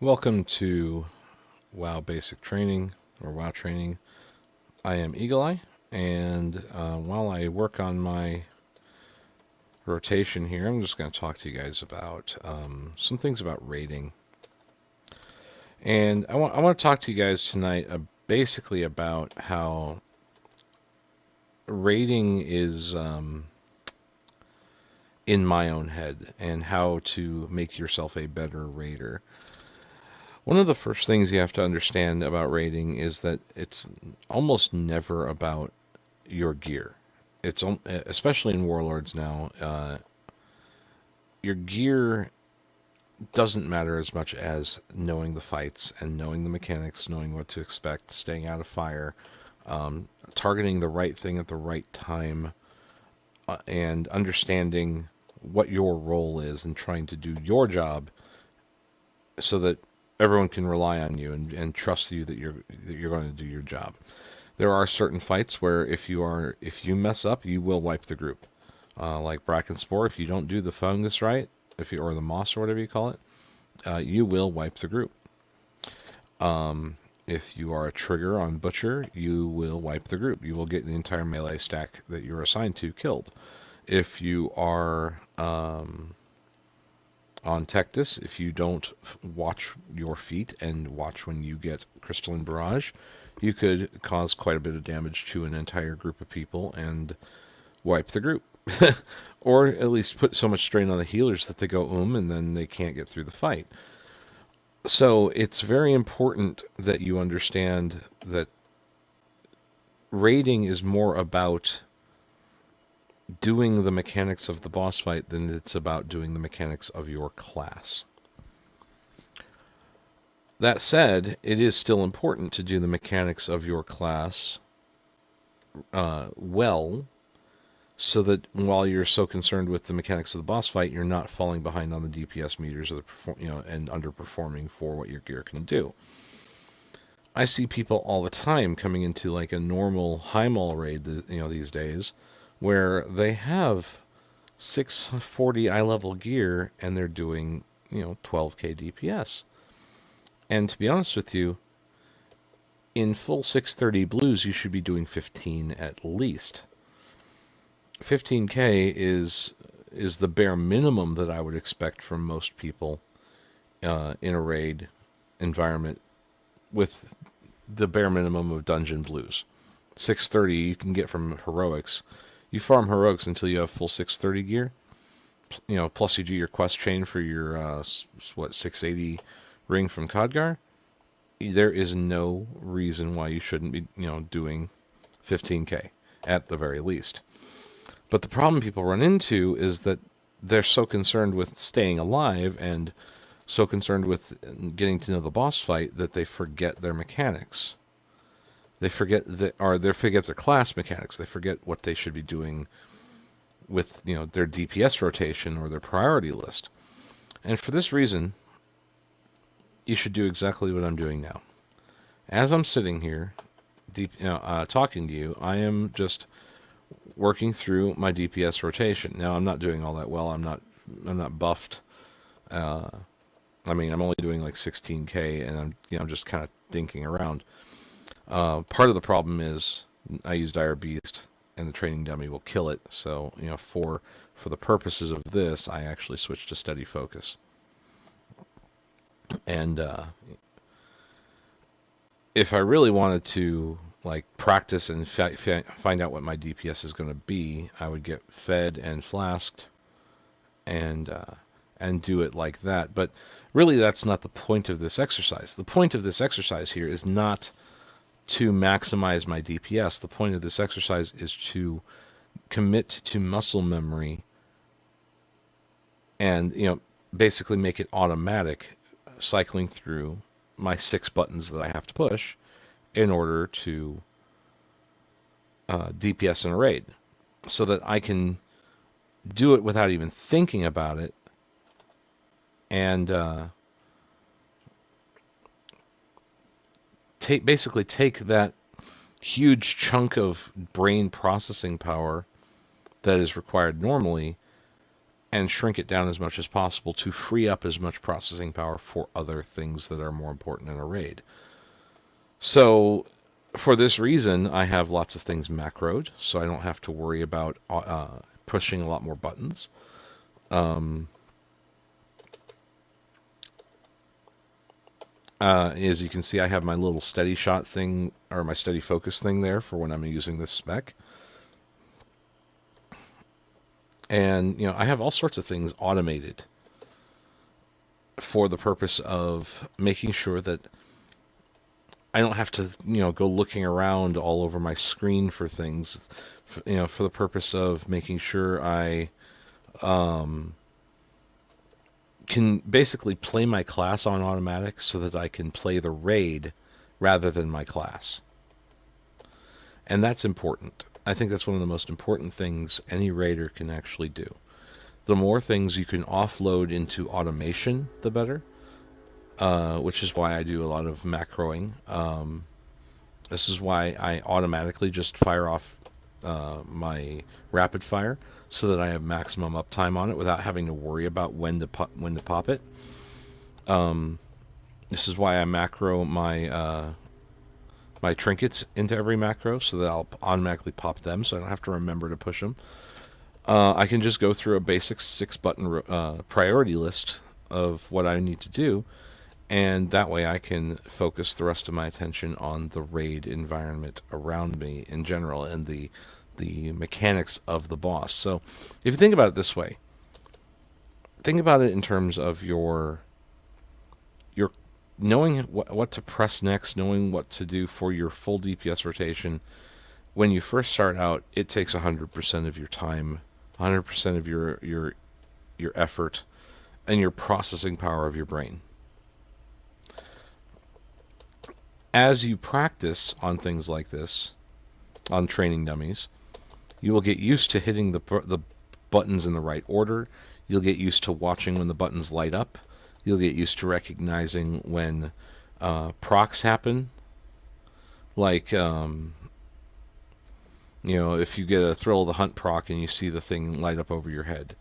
Welcome to WoW Basic Training or WoW Training. I am Eagle Eye, and while I work on my rotation here, I'm just going to talk to you guys about some things about raiding. And I want to talk to you guys tonight basically about how raiding is in my own head and how to make yourself a better raider. One of the first things you have to understand about raiding is that it's almost never about your gear. It's especially in Warlords now. Your gear doesn't matter as much as knowing the fights and knowing the mechanics, knowing what to expect, staying out of fire, targeting the right thing at the right time, and understanding what your role is and trying to do your job so that everyone can rely on you and trust you that you're going to do your job. There are certain fights where if you mess up, you will wipe the group. Like Brackenspore, if you don't do the fungus right, or the moss or whatever you call it, you will wipe the group. If you are a trigger on Butcher, you will wipe the group. You will get the entire melee stack that you're assigned to killed. If you are on Tectus, if you don't watch your feet and watch when you get Crystalline Barrage, you could cause quite a bit of damage to an entire group of people and wipe the group. Or at least put so much strain on the healers that they go and then they can't get through the fight. So it's very important that you understand that raiding is more about doing the mechanics of the boss fight than it's about doing the mechanics of your class. That said, it is still important to do the mechanics of your class well, so that while you're so concerned with the mechanics of the boss fight, you're not falling behind on the DPS meters of and underperforming for what your gear can do. I see people all the time coming into like a normal high mall raid, these days, where they have 640 eye level gear and they're doing 12k DPS. And to be honest with you, in full 630 blues, you should be doing 15 at least. 15k is the bare minimum that I would expect from most people in a raid environment, with the bare minimum of dungeon blues. 630 you can get from heroics. You farm heroics until you have full 630 gear. Plus you do your quest chain for your 680 ring from Khadgar. There is no reason why you shouldn't be doing 15k at the very least. But the problem people run into is that they're so concerned with staying alive and so concerned with getting to know the boss fight that they forget their mechanics. They forget their class mechanics. They forget what they should be doing with their DPS rotation or their priority list. And for this reason, you should do exactly what I'm doing now. As I'm sitting here, talking to you, I am just working through my DPS rotation. Now I'm not doing all that well. I'm not buffed. I'm only doing like 16k, and I'm just kind of dinking around. Part of the problem is I use Dire Beast, and the training dummy will kill it. So for the purposes of this, I actually switched to Steady Focus. And if I really wanted to practice and find out what my DPS is going to be, I would get fed and flasked and do it like that. But really, that's not the point of this exercise. The point of this exercise here is not to maximize my DPS. The point of this exercise is to commit to muscle memory and basically make it automatic, cycling through my 6 buttons that I have to push in order to DPS in a raid, so that I can do it without even thinking about it, and take that huge chunk of brain processing power that is required normally and shrink it down as much as possible to free up as much processing power for other things that are more important in a raid. So, for this reason, I have lots of things macroed, so I don't have to worry about pushing a lot more buttons. As you can see, I have my little steady shot thing, or my steady focus thing there for when I'm using this spec. And, I have all sorts of things automated for the purpose of making sure that I don't have to, go looking around all over my screen for things, for the purpose of making sure I can basically play my class on automatic so that I can play the raid rather than my class. And that's important. I think that's one of the most important things any raider can actually do. The more things you can offload into automation, the better, which is why I do a lot of macroing. This is why I automatically just fire off my rapid fire so that I have maximum uptime on it without having to worry about when to pop it. This is why I macro my my trinkets into every macro so that I'll automatically pop them so I don't have to remember to push them. I can just go through a basic 6-button priority list of what I need to do, and that way I can focus the rest of my attention on the raid environment around me in general and the mechanics of the boss. So if you think about it this way, think about it in terms of your knowing what to press next, knowing what to do for your full DPS rotation. When you first start out, it takes 100% of your time, 100% of your effort, and your processing power of your brain. As you practice on things like this, on training dummies, you will get used to hitting the buttons in the right order. You'll get used to watching when the buttons light up. You'll get used to recognizing when procs happen. Like, if you get a Thrill of the Hunt proc and you see the thing light up over your head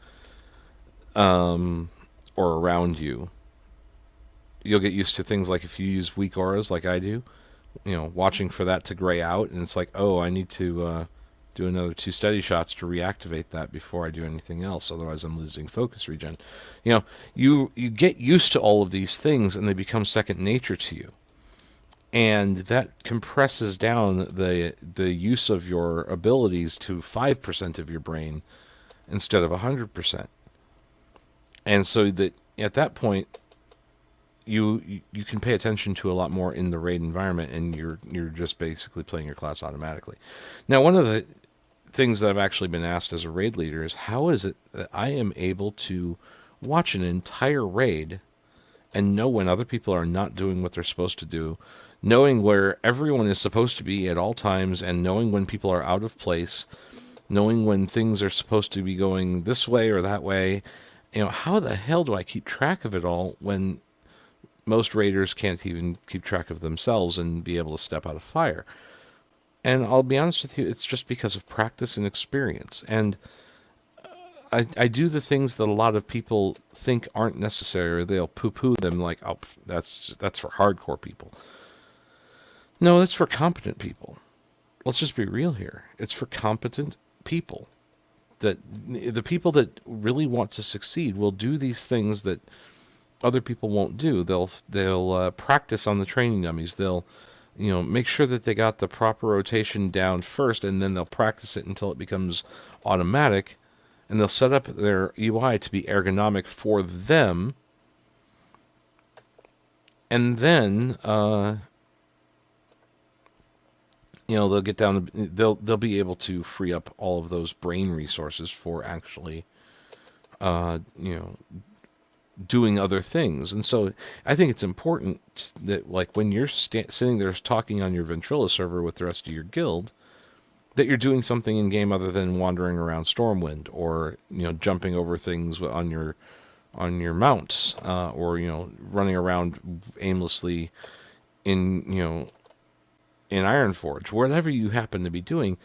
or around you. You'll get used to things like if you use weak auras like I do, watching for that to gray out, and it's like, oh, I need to do another 2 steady shots to reactivate that before I do anything else, otherwise I'm losing focus regen. You get used to all of these things and they become second nature to you. And that compresses down the use of your abilities to 5% of your brain instead of 100%. And so that at that point you can pay attention to a lot more in the raid environment, and you're just basically playing your class automatically. Now, one of the things that I've actually been asked as a raid leader is, how is it that I am able to watch an entire raid and know when other people are not doing what they're supposed to do, knowing where everyone is supposed to be at all times, and knowing when people are out of place, knowing when things are supposed to be going this way or that way. How the hell do I keep track of it all when most raiders can't even keep track of themselves and be able to step out of fire? And I'll be honest with you, it's just because of practice and experience. And I do the things that a lot of people think aren't necessary. They'll poo-poo them like, oh, that's for hardcore people. No, it's for competent people. Let's just be real here. It's for competent people. That the people that really want to succeed will do these things that other people won't do. They'll practice on the training dummies. They'll make sure that they got the proper rotation down first, and then they'll practice it until it becomes automatic, and they'll set up their UI to be ergonomic for them, and then they'll get down to, they'll be able to free up all of those brain resources for actually doing other things. And so I think it's important that, like, when you're sitting there talking on your Ventrilla server with the rest of your guild, that you're doing something in game other than wandering around Stormwind, or jumping over things on your mounts, or running around aimlessly in Ironforge. Whatever you happen to be doing,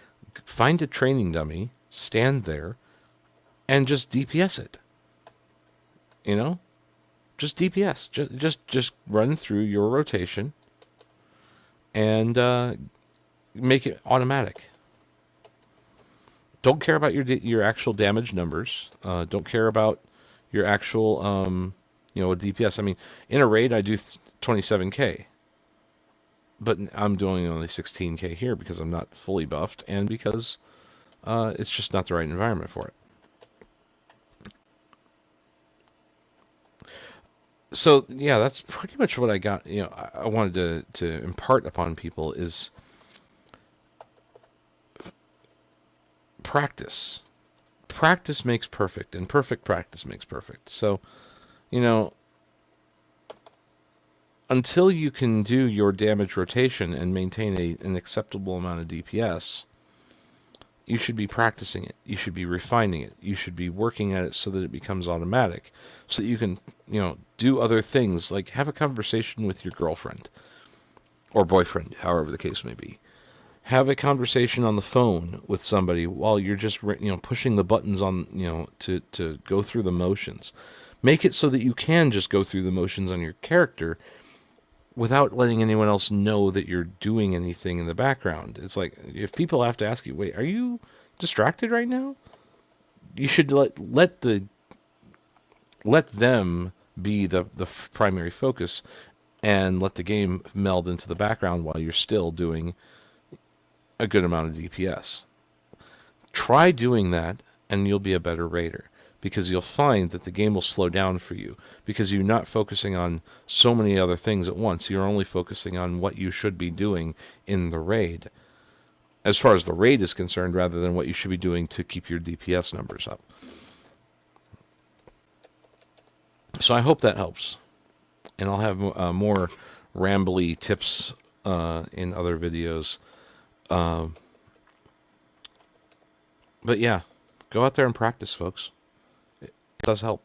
find a training dummy, stand there, and just DPS it. You know, just DPS. Just run through your rotation and make it automatic. Don't care about your actual damage numbers. Don't care about your actual DPS. I mean, in a raid I do 27k, but I'm doing only 16k here because I'm not fully buffed and because it's just not the right environment for it. So yeah, that's pretty much what I got. I wanted to impart upon people is practice. Practice makes perfect, and perfect practice makes perfect. So, you know, until you can do your damage rotation and maintain an acceptable amount of DPS, you should be practicing it. You should be refining it. You should be working at it so that it becomes automatic, so that you can, do other things like have a conversation with your girlfriend or boyfriend, however the case may be. Have a conversation on the phone with somebody while you're just, pushing the buttons on, to go through the motions. Make it so that you can just go through the motions on your character without letting anyone else know that you're doing anything in the background. It's like, if people have to ask you, wait, are you distracted right now? You should let them be the primary focus and let the game meld into the background while you're still doing a good amount of DPS. Try doing that and you'll be a better raider, because you'll find that the game will slow down for you because you're not focusing on so many other things at once. You're only focusing on what you should be doing in the raid, as far as the raid is concerned, rather than what you should be doing to keep your DPS numbers up. So I hope that helps. And I'll have more rambly tips in other videos. But yeah, go out there and practice, folks. It does help.